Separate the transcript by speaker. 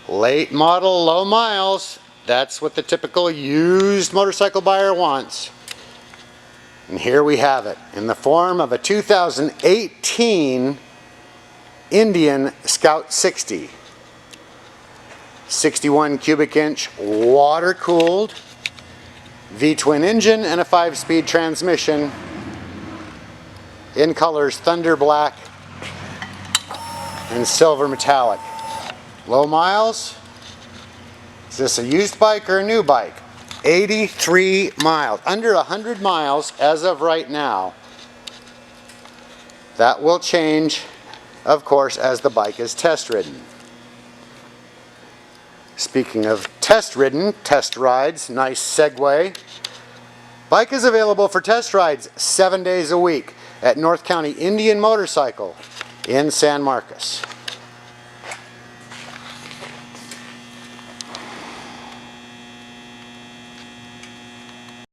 Speaker 1: Late model, low miles. That's what the typical used motorcycle buyer wants. And here we have it in the form of a 2018 Indian Scout 60. 61 cubic inch water cooled V-twin engine and a 5-speed transmission in colors Thunder Black and Silver Metallic. Low miles. Is this a used bike or a new bike? 83 miles. Under 100 miles as of right now. That will change, of course, as the bike is test ridden. Speaking of test ridden, test rides, nice segue. Bike is available for test rides 7 days a week at North County Indian Motorcycle in San Marcos.